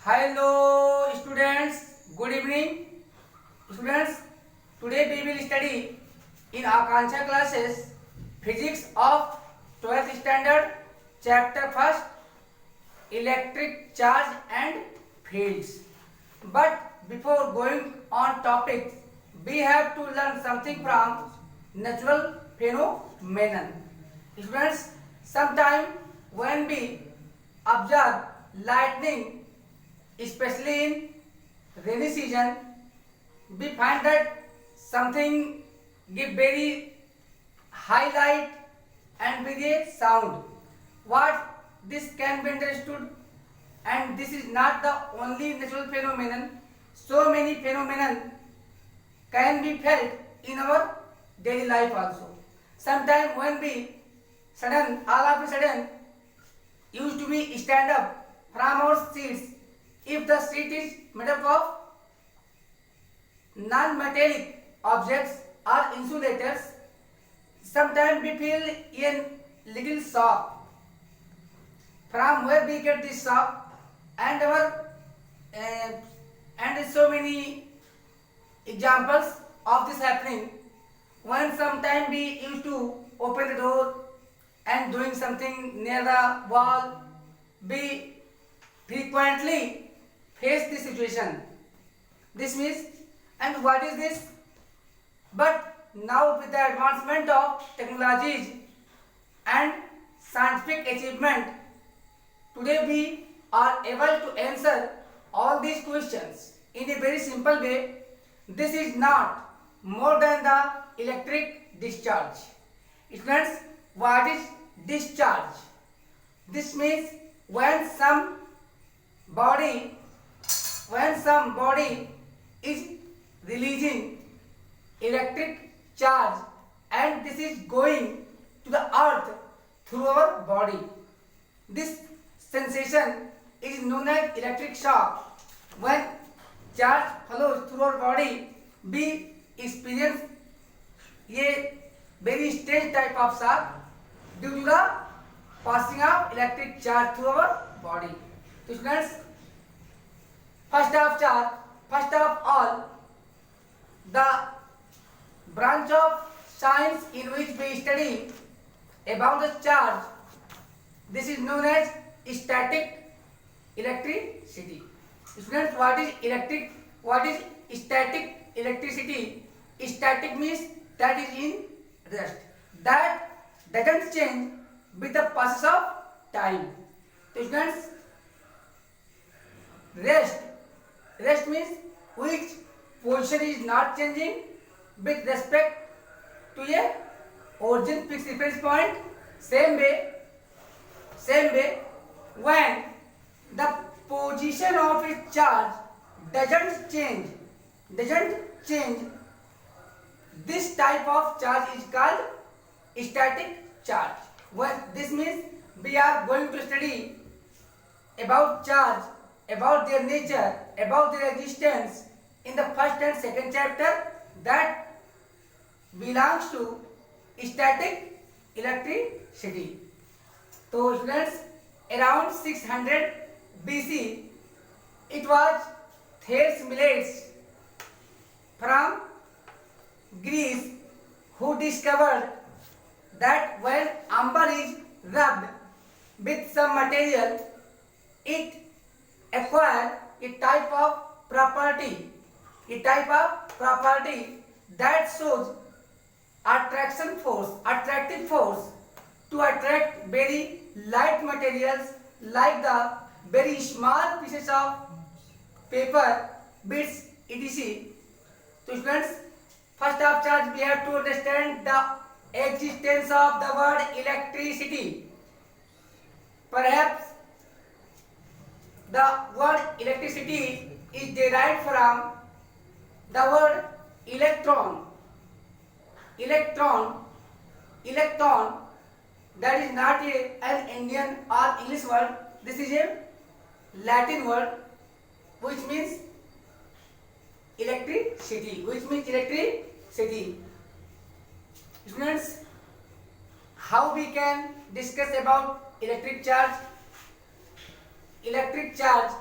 Hello students, good evening. Students, today we will study in Akansha classes physics of 12th standard chapter first electric charge and fields. But before going on topic, we have to learn something from natural phenomenon. Students, sometime when we observe lightning, especially in rainy season, we find that something give very high light and with a sound. What this can be understood, and this is not the only natural phenomenon. So many phenomenon can be felt in our daily life also. Sometimes when we all of a sudden used to be stand up from our seats, if the seat is made up of non-metallic objects or insulators, sometimes we feel a little shock. From where we get this shock, and and so many examples of this happening. When sometime we used to open the door and doing something near the wall, we frequently face this situation. This means, and what is this? But now with the advancement of technologies and scientific achievement, today we are able to answer all these questions in a very simple way. This is not more than the electric discharge. It means, what is discharge? This means when some body is releasing electric charge, and this is going to the earth through our body. This sensation is known as electric shock. When charge flows through our body, we experience a very strange type of shock due to the passing of electric charge through our body. So students, first of all, the branch of science in which we study about the charge, this is known as static electricity. Students, what is static electricity? Static means that is in rest, that doesn't change with the passage of time. So students, rest means which position is not changing with respect to a origin fixed reference point. Same way, when the position of a charge doesn't change, this type of charge is called static charge. This means we are going to study about charge, about their nature, about their existence in the first and second chapter, that belongs to static electricity. So students, around 600 BC, it was Thales Miletus from Greece who discovered that when amber is rubbed with some material, it acquires a type of property that shows attractive force to attract very light materials like the very small pieces of paper, bits, etc. So students, first of charge we have to understand the existence of the word electricity. Perhaps the word electricity is derived from the word electron, that is not an Indian or English word. This is a Latin word which means electricity. Students, how we can discuss about electric charge? Electric charge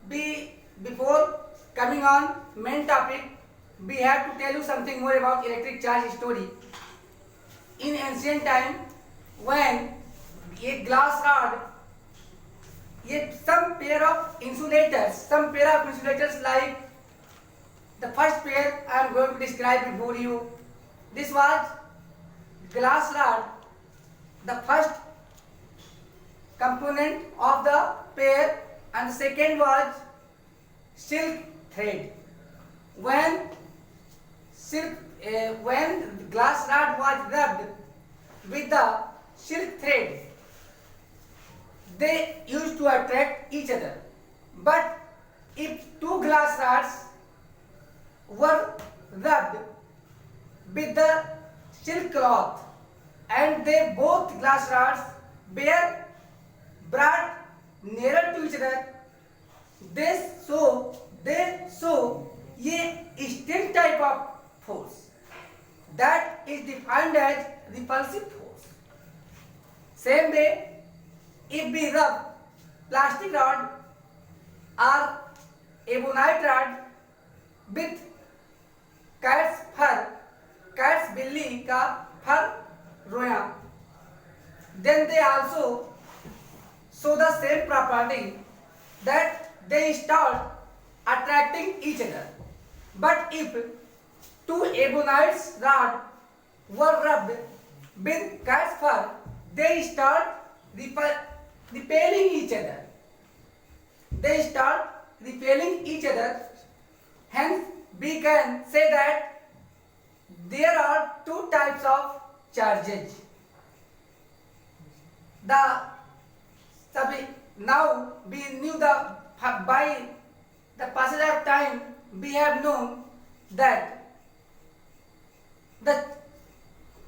before coming on main topic, we have to tell you something more about electric charge story. In ancient time, when a glass rod, some pair of insulators like the first pair I am going to describe before you. This was glass rod, the first component of the pair, and the second was silk thread. When glass rod was rubbed with the silk thread, they used to attract each other. But if two glass rods were rubbed with the silk cloth and they both glass rods were brought nearer to each other, they show a string type of force that is defined as repulsive force. Same way, if we rub plastic rod or ebonite rod with cat's fur, cat's बिल्ली का फर रोया, then they also show the same property that they start attracting each other. But if two ebonite rods were rubbed with cat's fur, they start repelling each other. They start repelling each other. Hence, we can say that there are two types of charges. Now we knew by the passage of time we have known that the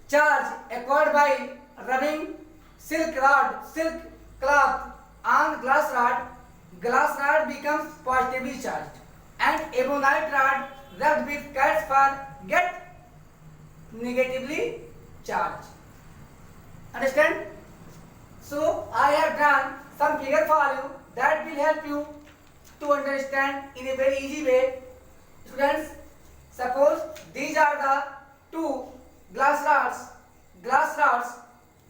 charge acquired by rubbing silk cloth on glass rod becomes positively charged, and ebonite rod rubbed with cat's fur get negatively charged. Understand? So I have drawn some figure for you that will help you to understand in a very easy way. Students, suppose these are the two glass rods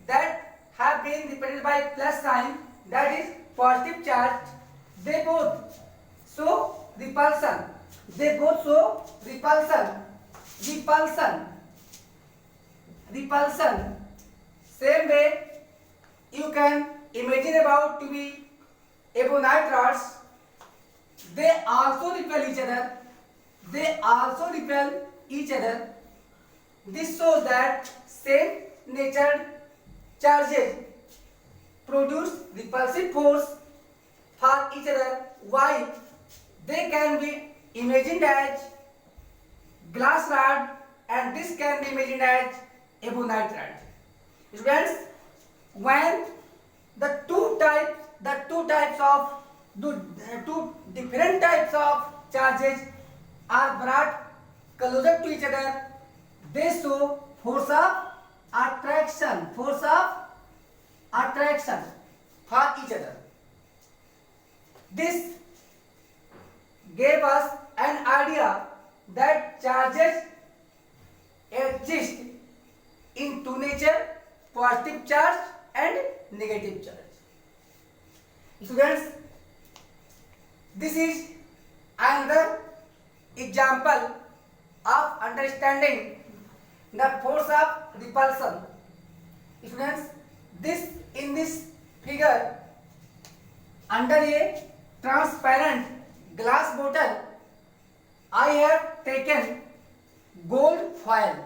that have been represented by plus sign, that is positive charge. They both show repulsion. Same way, you can imagine about to be ebonite rods. They also repel each other. This shows that same natured charges produce repulsive force for each other, while they can be imagined as glass rod and this can be imagined as ebonite rod. Students, when the two different types of charges are brought closer to each other, they show force of attraction for each other. This gave us an idea that charges exist in two nature, positive charge and negative charge. Students, this is another example of understanding the force of repulsion. Students, in this figure, under a transparent glass bottle, I have taken gold foil.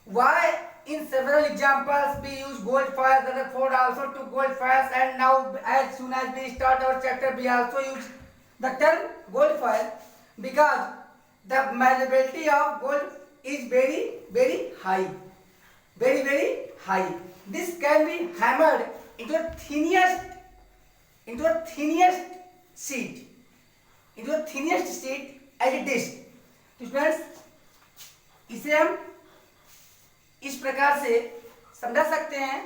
Why in several examples we use gold foil, Rutherford also took gold foils, and now as soon as we start our chapter we also use the term gold foil, because the malleability of gold is very very high. This can be hammered into a thinnest sheet as a disc. तो friends, इसे हम इस प्रकार से समझा सकते हैं।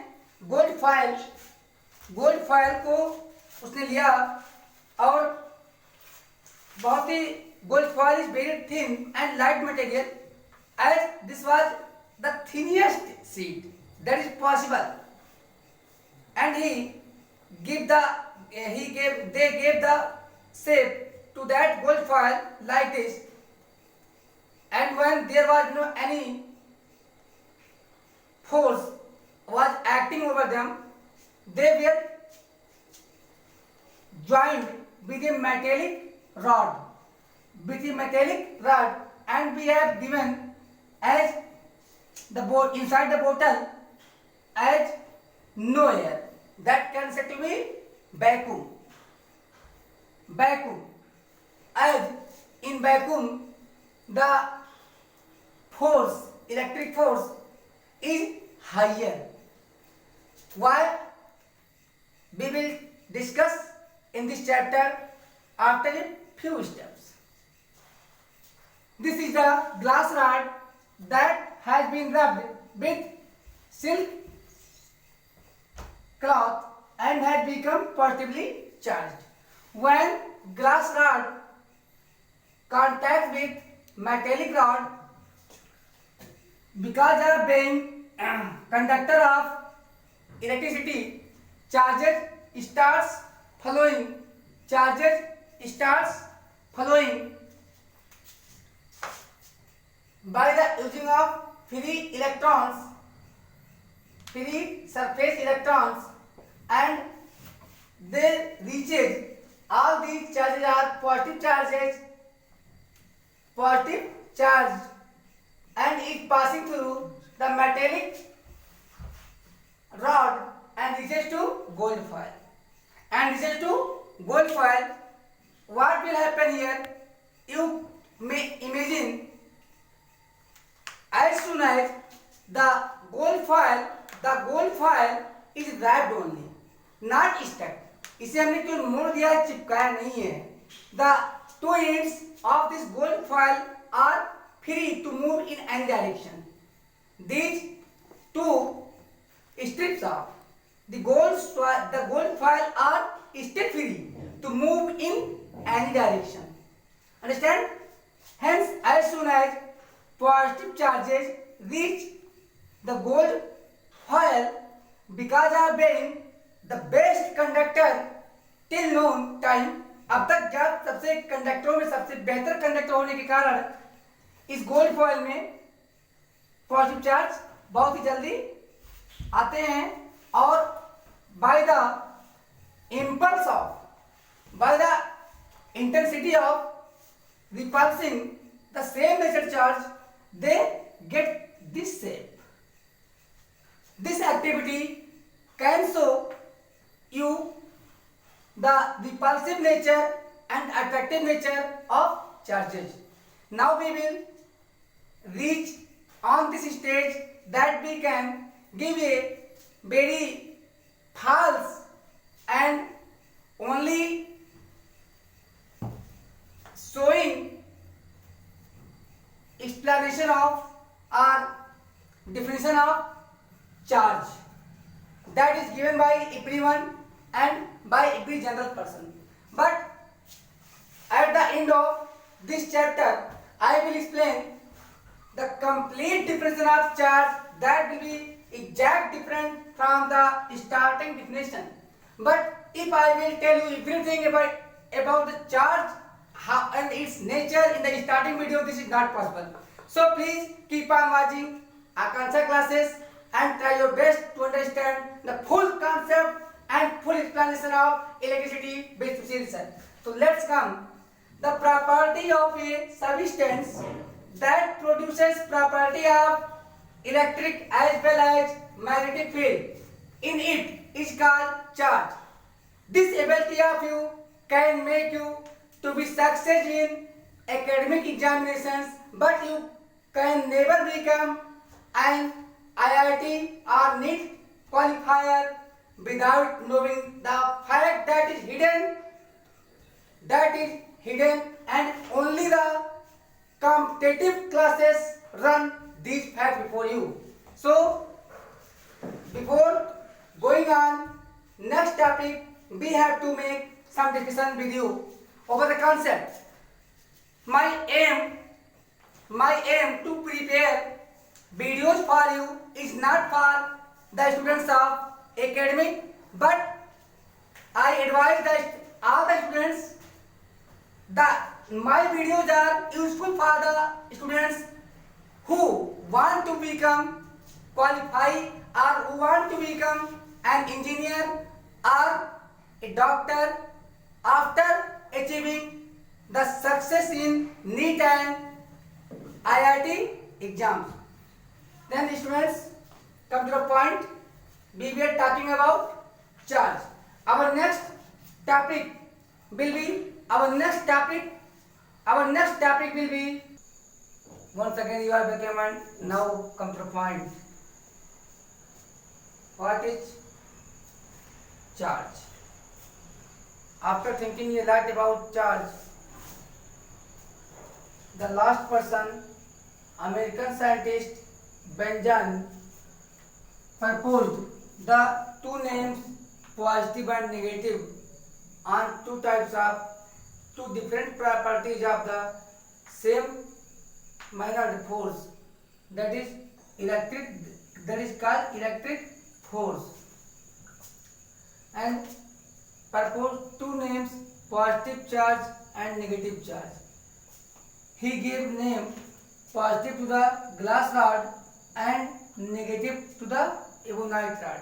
Gold foil को उसने लिया और बहुत ही gold foil is very thin and light material, as this was the thinnest sheet that is possible, and they gave the shape to that gold foil like this. And when there was no any force was acting over them, they were joined with a metallic rod, and we have given as the inside the bottle as no air. That can said to be vacuum. As in vacuum, the electric force is higher. Why? We will discuss in this chapter after a few steps. This is the glass rod that has been rubbed with silk cloth and has become positively charged. When glass rod contacts with metallic rod, because of being conductor of electricity, charges starts flowing by the using of free surface electrons, and they reaches, all these charges are positive charge, and it passing through the metallic rod and reaches to gold foil. What will happen here? You may imagine, as soon as the gold foil is wrapped only, not stuck. इसे हमने क्यों मोड़ दिया, चिपकाया नहीं है. The two ends of this gold foil are free to move in any direction. These two strips of the gold foil are still free to move in any direction. Understand? Hence, as soon as positive charges reach the gold foil, because of being the best conductor till known time, अब तक जब सबसे कंडक्टरों में सबसे बेहतर conductor होने के कारण इस गोल्ड फॉइल में पॉजिटिव चार्ज बहुत ही जल्दी आते हैं, और by the intensity of repulsing the same nature charge, they get this shape. This activity can show you the repulsive nature and attractive nature of charges. Now we will reach on this stage that we can give a very false and only showing explanation of or definition of charge that is given by everyone and by every general person. But at the end of this chapter, I will explain the complete definition of charge that will be exact different from the starting definition. But if I will tell you everything about the charge and its nature in the starting video, this is not possible. So please keep on watching Akansha classes and try your best to understand the full concept and full explanation of electricity based research. So let's come. The property of a substance that produces property of electric as well as magnetic field in it is called charge. This ability of you can make you to be success in academic examinations, but you can never become an IIT or NEET qualifier without knowing the fact that is hidden, and only the competitive classes run these facts before you. So before going on next topic, we have to make some discussion with you over the concept. My aim to prepare videos for you is not for the students of academic, but I advise that all the students that my videos are useful for the students who want to become qualified or who want to become an engineer or a doctor after achieving the success in NEET and IIT exams. Then students, come to the point. We were talking about charge. Our next topic will be once again you are welcome, and now come to the point. What is charge? After thinking a lot about charge, the last person, American scientist Benjamin, proposed the two names positive and negative on two different properties of the same minor force, that is called electric force, and proposed two names positive charge and negative charge. He gave name positive to the glass rod and negative to the ebonite rod.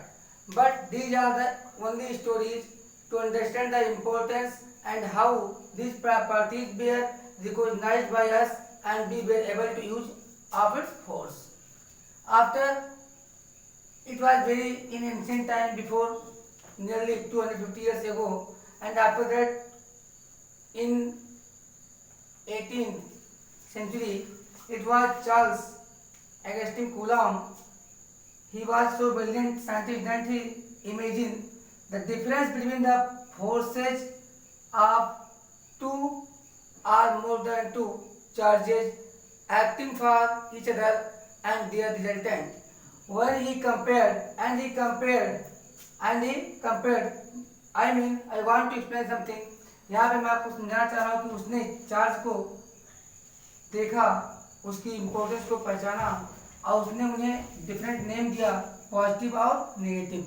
But these are the only stories to understand the importance and how these properties were recognized by us and we were able to use of its force. After it was very in ancient time, before nearly 250 years ago, and after that in 18th century it was Charles Augustin Coulomb. He was so brilliant scientist that he imagined the difference between the forces of two or more than two charges acting for each other and their resultant. When he compared, I want to explain something. यहाँ पे मैं आपको समझाना चाह रहा हूँ कि उसने चार्ज को देखा, उसकी इम्पोर्टेंस को पहचाना और उसने उन्हें डिफरेंट नेम दिया, पॉजिटिव और negative.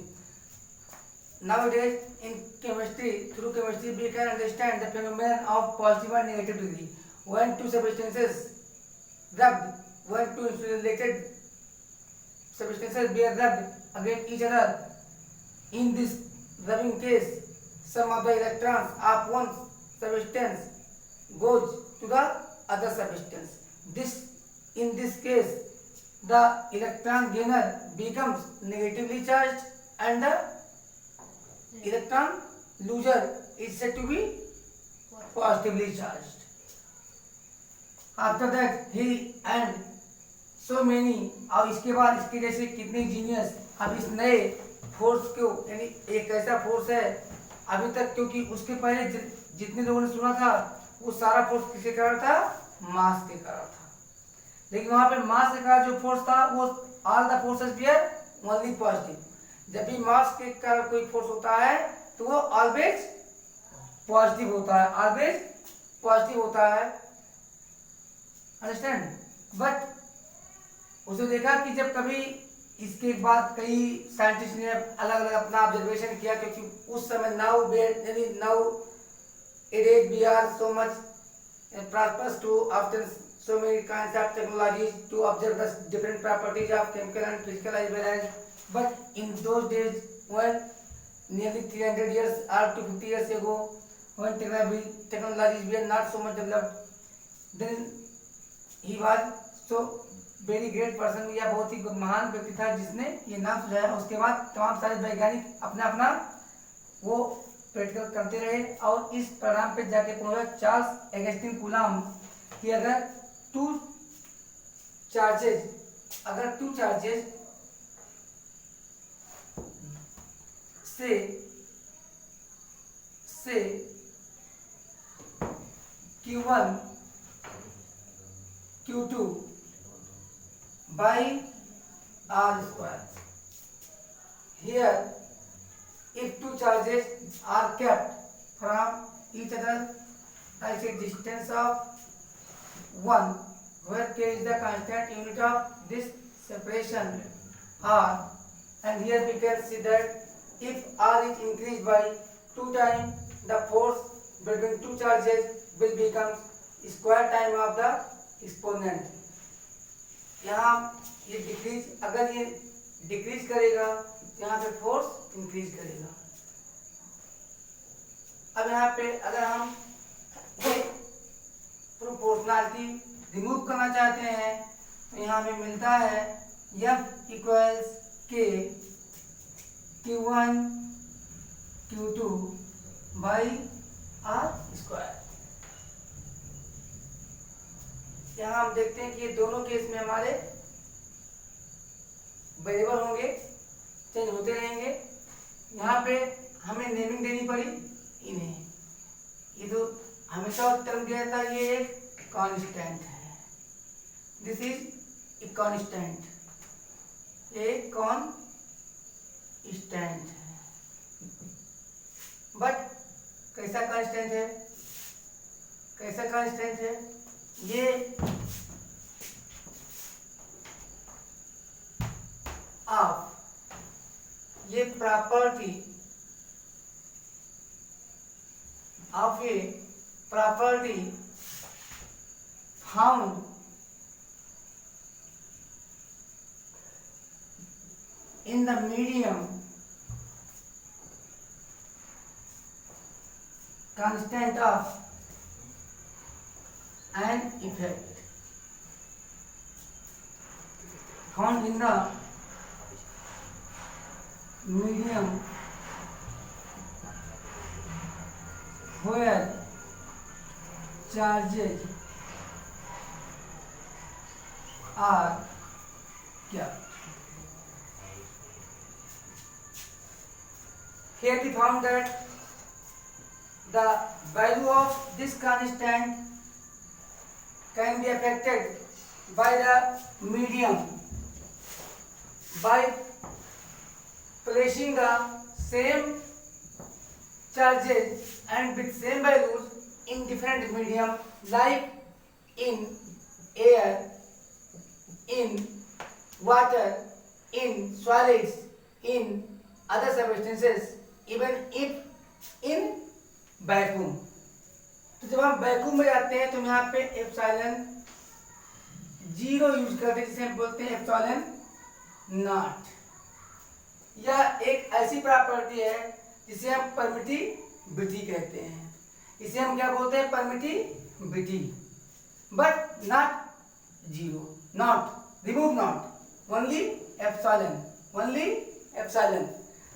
Nowadays in chemistry, through chemistry we can understand the phenomenon of positive and negative degree. When two substances rubbed, when two insulated substances were rubbed against each other, in this rubbing case, some of the electrons of one substance goes to the other substance. In this case, the electron gainer becomes negatively charged and the electron loser is said to be positively charged. After that he and so many, और इसके बाद इसके जैसे कितने genius अब इस नए force को, यानी एक ऐसा फोर्स है अभी तक, क्योंकि उसके पहले जितने लोगों ने सुना था वो सारा फोर्स किसके कारण था, मास के कारण था. लेकिन वहां पे मास के कारण जो फोर्स था वो all the forces were only positive. जब भी मास के कारण कोई फोर्स होता है तो वो ऑलवेज पॉजिटिव होता है, अंडरस्टैंड. बट उसे देखा कि जब कभी इसके बाद कई साइंटिस्ट ने अलग अलग अपना ऑब्जर्वेशन किया, क्योंकि उस समय now it we are so much prosperous to obtain so many kinds of technologies to observe the different properties of chemical and physical as well as. But in those days, when nearly 300 years or 250 years ago, when technologies were not so much developed, then he was so very great person, या बहुत ही महान व्यक्ति था जिसने ये नाम सुझाया. उसके बाद तमाम सारे वैज्ञानिक अपना अपना वो प्रैक्टिकल करते रहे और इस परिणाम पे जाके पहुंचा चार्ल्स एगस्टिन कूलॉम कि अगर टू चार्जेस से Q1 Q2 by R square. Here, if two charges are kept from each other, I say distance of 1, where k is the constant unit of this separation r, and here we can see that if r is increased by 2 times, the force between two charges will become square time of the exponent. यहाँ ये decrease, अगर ये decrease करेगा यहाँ पे force increase करेगा. अब यहाँ पे अगर हम ये प्रोपोर्शनलिटी रिमूव करना चाहते हैं तो यहाँ पे मिलता है F equals K Q1 Q2 by R square. यहाँ हम देखते हैं कि ये दोनों केस में हमारे वेरिएबल होंगे, चेंज होते रहेंगे. यहाँ पे हमें नेमिंग देनी पड़ी इन्हें. ये तो हमेशा टर्म दिया था, ये एक कांस्टेंट है. दिस इज ए कांस्टेंट, ये कांस्टेंट है. बट कैसा कांस्टेंट है, कैसा कांस्टेंट है? ये ये property of a property found in the medium constant of an effect found in the medium where charges are kept. Here we found that the value of this constant can be affected by the medium by placing the same charges and with same values in different medium, like in air, in water, in solids, in other substances, even if in vacuum. तो जब हम vacuum में जाते हैं तो यहाँ पे epsilon 0 use करते हैं, जिसे हम बोलते हैं एप्सिलॉन नॉट. यह एक ऐसी प्रॉपर्टी है जिसे हम परमिटिविटी कहते हैं. इसे हम क्या बोलते हैं? Permittivity. But not 0, not remove not, only epsilon, only epsilon.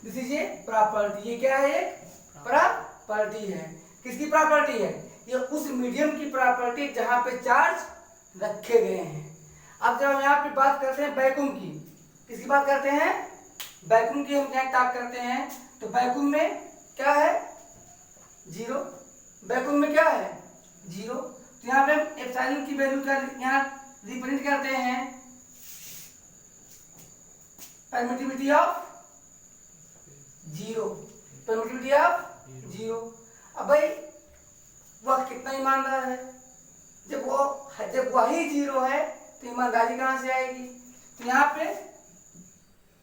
This is a property. ये क्या है? एक प्रॉपर्टी है. किसकी प्रॉपर्टी है? ये उस मीडियम की प्रॉपर्टी जहां पे चार्ज रखे गए हैं. अब जब हम यहाँ पे बात करते हैं वैक्यूम की, किसकी बात करते हैं? वैक्यूम की हम क्या बात करते हैं तो वैक्यूम में क्या है? 0. वैक्यूम में क्या है? 0. तो यहाँ पे हम एप्सिलॉन की वैल्यू का यहाँ रिप्रेजेंट करते हैं परमिटिविटी ऑफ 0, परमिटिविटी ऑफ 0. अब भाई वह कितना ईमानदार है? जब वही 0 है तो ईमानदारी कहाँ से आएगी? तो यहाँ पे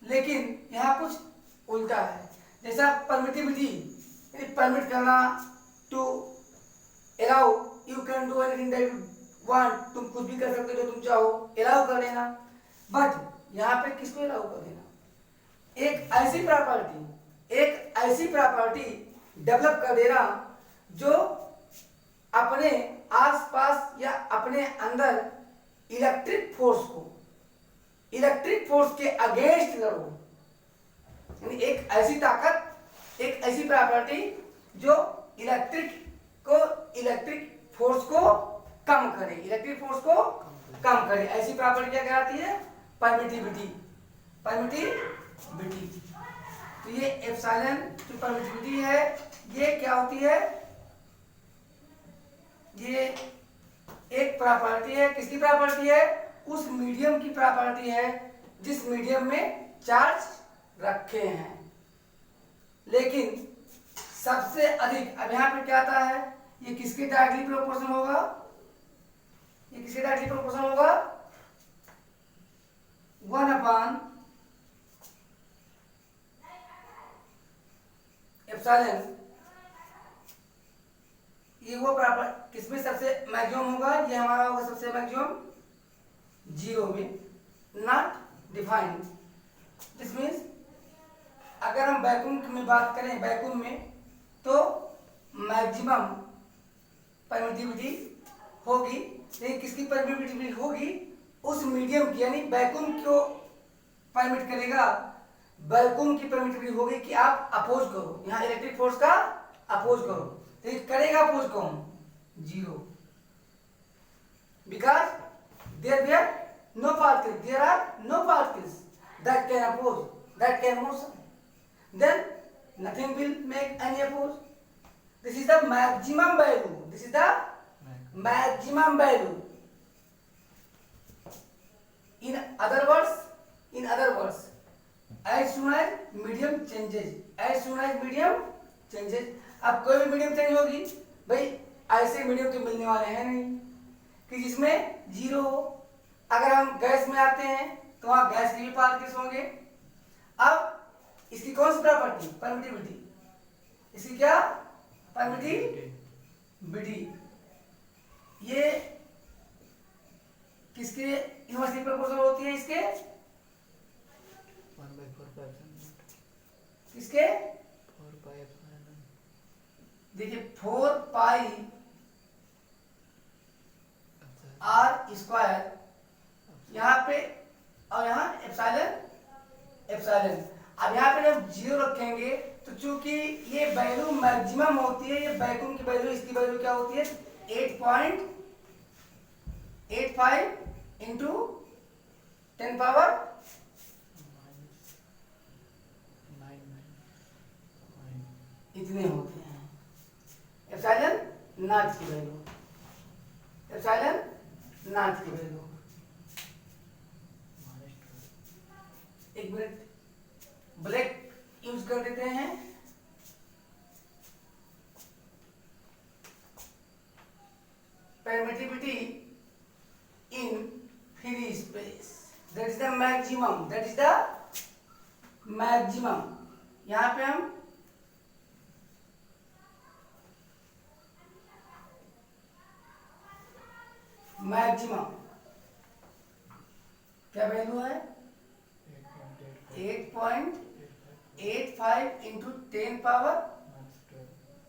लेकिन यहाँ कुछ उल्टा है. जैसा परमिटिविटी, परमिट करना, to allow, you can do anything that you want, तुम कुछ भी कर सकते हो जो तुम चाहो, अलाउ कर देना. बट यहाँ पे किसको अलाउ कर देना? एक ऐसी प्रॉपर्टी डेवलप कर देना जो अपने आसपास या अपने अंदर इलेक्ट्रिक फोर्स के अगेंस्ट लड़ो. यानी एक ऐसी ताकत, एक ऐसी प्रॉपर्टी जो इलेक्ट्रिक फोर्स को कम करे, इलेक्ट्रिक फोर्स को कम करे. ऐसी प्रॉपर्टी क्या कहलाती है? परमिटिविटी. तो ये एप्सिलॉन जो परमिटिविटी है, ये क्या होती है? ये एक प्रॉपर्टी है. किसकी प्रॉपर्टी है? उस मीडियम की प्रॉपर्टी है जिस मीडियम में चार्ज रखे हैं. लेकिन सबसे अधिक। अब यहाँ पे क्या आता है, ये किसके डायरेक्टली प्रोपोर्शनल होगा, ये किसके डायरेक्टली प्रोपोर्शनल होगा, 1/ε, ये वो प्रॉपर किसमें सबसे मैक्सिमम होगा, ये हमारा होगा सबसे मैक्सिमम 0 में, नॉट डिफाइंड। दिस मीन्स अगर हम वैक्यूम में बात करें, वैक्यूम में तो मैक्सिमम परमिटिविटी होगी, लेकिन किसकी परमिटिविटी होगी, उस मीडियम की, यानी वैक्यूम को परमिट करेगा, वैक्यूम की परमिटिविटी होगी कि आप अपोज करो, यहाँ इलेक्ट्रिक फोर्स का अपोज करो, लेकिन करेगा अपोज कौन, 0, because no particles, there are no particles that can oppose, that can motion, then nothing will make any oppose. This is the maximum value, this is the maximum value. In other words, as soon as medium changes, अब कोई भी medium change होगी भाई, ऐसे medium तो मिलने वाले हैं नहीं कि जिसमें 0 हो। अगर हम गैस में आते हैं तो वहां गैस के भी पार्टिकल्स होंगे। अब इसकी कौन सी प्रॉपर्टी, परमिटिविटी, इसकी क्या परमिटिविटी, ये किसके इनवर्सली प्रोपोर्शनल होती है, इसके 1/4 किसके 4 देखिए 4 पाई r स्क्वायर यहाँ पे, और यहाँ एप्सिलॉन। अब यहाँ पे जब 0 रखेंगे तो चूंकि ये वैल्यू मैक्सिमम होती है, ये वैक्यूम की वैल्यू, इसकी वैल्यू क्या होती है 8.85 इंटू 10 पावर 9 इतने होते हैं एप्सिलॉन नॉट की वैल्यू, एप्सिलॉन नॉट की वैल्यू। एक मिनट ब्लैक यूज कर देते हैं। Permittivity in free space, that is the maximum, that is the maximum. यहां पे हम मैक्सिमम क्या वैल्यू है 8.85 इंटू 10 पावर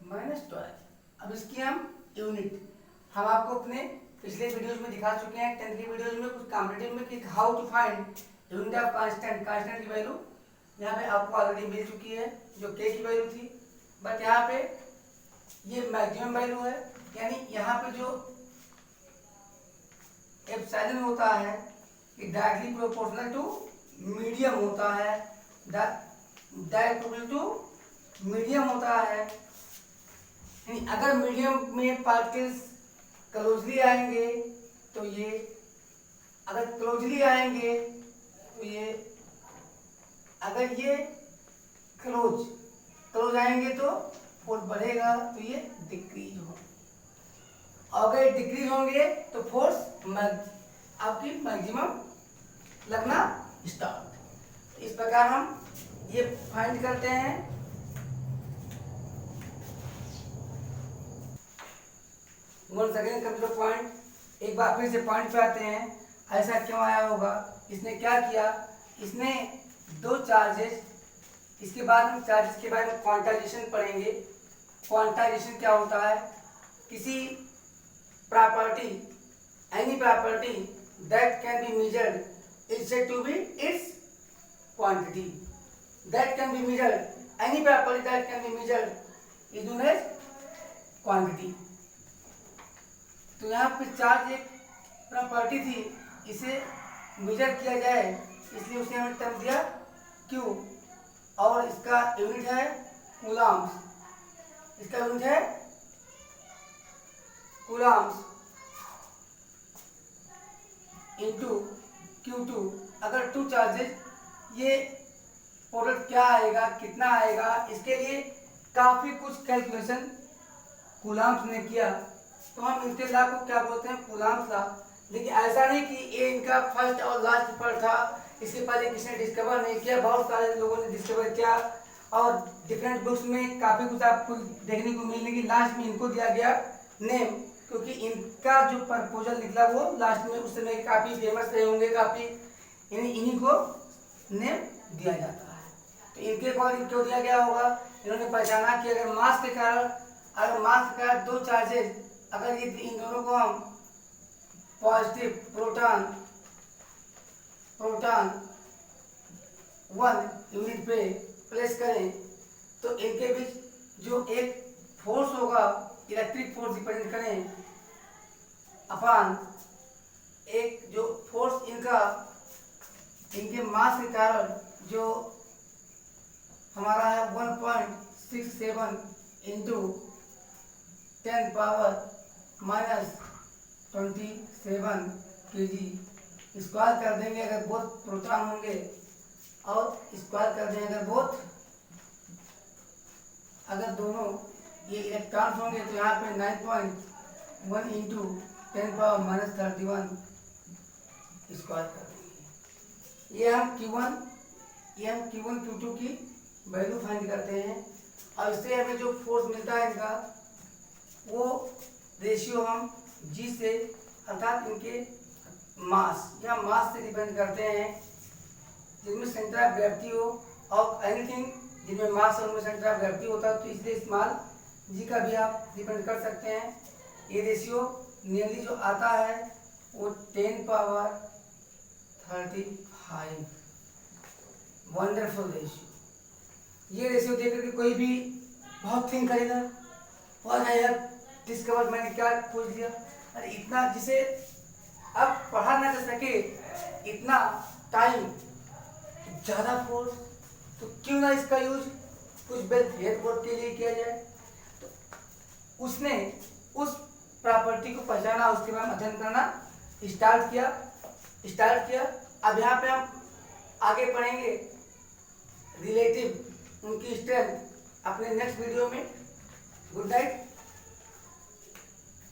-12। अब इसकी हम यूनिट, हम आपको अपने पिछले वीडियोस में दिखा चुके हैं, 10th की वीडियोस में, कुछ कॉम्पिटिटिव में, कि how to find unit of constant की वैल्यू यहाँ पे आपको ऑलरेडी मिल चुकी है, जो के की वैल्यू थी। बट यहाँ पे ये मैक्सिमम वैल्यू है, यानी यहाँ पे जो एप्सिलॉन होता है ये डायरेक्टली प्रोपोर्शनल टू मीडियम होता है, डायरेक्टली टू मीडियम होता है। यानी अगर मीडियम में पार्टिकल्स क्लोजली आएंगे तो ये, अगर क्लोजली आएंगे तो ये, अगर ये क्लोज आएंगे तो फोर्स बढ़ेगा, तो ये डिक्रीज हो, अगर डिक्रीज होंगे तो फोर्स आपकी मैक्सिमम लगना स्टार्ट। इस प्रकार हम ये फाइंड करते हैं। वन सेकेंड कंप्यूटर पॉइंट, एक बार फिर से पॉइंट पे आते हैं। ऐसा क्यों आया होगा, इसने क्या किया, इसने 2 चार्जेस, इसके बाद हम चार्जेस के बारे में क्वांटाइजेशन पढ़ेंगे। क्वांटाइजेशन क्या होता है, किसी property, any property that can be measured is said to be its quantity, that can be measured, any property that can be measured is known as quantity। तो यहाँ पे चार्ज एक प्रॉपर्टी थी, इसे मेजर किया जाए इसलिए उसने हमें टर्म दिया Q, और इसका यूनिट है कूलम्ब्स, इसका यूनिट है कूलम्ब्स इनटू Q2। अगर 2 चार्जेस, ये प्रोडक्ट क्या आएगा, कितना आएगा, इसके लिए काफ़ी कुछ कैलकुलेशन कूलाम्स ने किया, तो हम इनके लॉ को क्या बोलते हैं, कूलाम्स लॉ। लेकिन ऐसा नहीं कि ये इनका फर्स्ट और लास्ट पेपर था, इसके पहले किसी ने डिस्कवर नहीं किया, बहुत सारे लोगों ने डिस्कवर किया और डिफरेंट बुक्स में काफ़ी कुछ आपको देखने को मिलने की लास्ट में इनको दिया गया नेम, क्योंकि इनका जो प्रपोजल निकला वो लास्ट में उस समय काफ़ी फेमस रहे होंगे, काफ़ी इन्हीं को नेम दिया जाता है। तो इनके अकॉर्डिंग क्यों दिया गया होगा, इन्होंने पहचाना कि अगर मास के कारण दो चार्जेस, अगर ये इन दोनों को हम पॉजिटिव प्रोटॉन 1 यूनिट पे प्लेस करें तो इनके बीच जो एक फोर्स होगा, इलेक्ट्रिक फोर्स डिपेंड करें अपान एक जो फोर्स इनके मास के कारण जो हमारा है 1.67 इंटू 10 पावर -27 kg स्क्वायर कर देंगे अगर बोथ प्रोटॉन होंगे, और स्क्वायर कर देंगे अगर दोनों ये इलेक्ट्रॉन्स होंगे, तो यहाँ पे 9.1 इंटू 10 पावर -31 स्क्वायर कर देंगे। ये हम Q1 Q2 की वैल्यू फाइंड करते हैं, और इससे हमें जो फोर्स मिलता है इनका वो रेशियो हम G से, अर्थात इनके मास या मास से डिपेंड करते हैं, जिनमें सेंटर ऑफ ग्रेविटी हो, और एनीथिंग जिनमें मास और उनमें सेंटर ऑफ ग्रेविटी होता है, तो इसलिए स्मॉल जी का भी आप डिपेंड कर सकते हैं। ये रेशियो नियरली जो आता है वो 10 पावर 35, वंडरफुल रेशियो। ये रेशियो देख करके कोई भी बहुत थिंक करेगा, और यार डिस्कवर मैंने क्या खोज लिया, अरे इतना जिसे अब पढ़ा ना जा सके, इतना टाइम, ज़्यादा फोर्स, तो क्यों ना इसका यूज कुछ बेहतर बोर्ड के लिए किया जाए। तो उसने उस प्रॉपर्टी को पहचाना, उसके बाद अध्ययन करना स्टार्ट किया। अब यहाँ पे हम आगे पढ़ेंगे रिलेटिव उनकी स्ट्रेंथ अपने नेक्स्ट वीडियो में। Good night.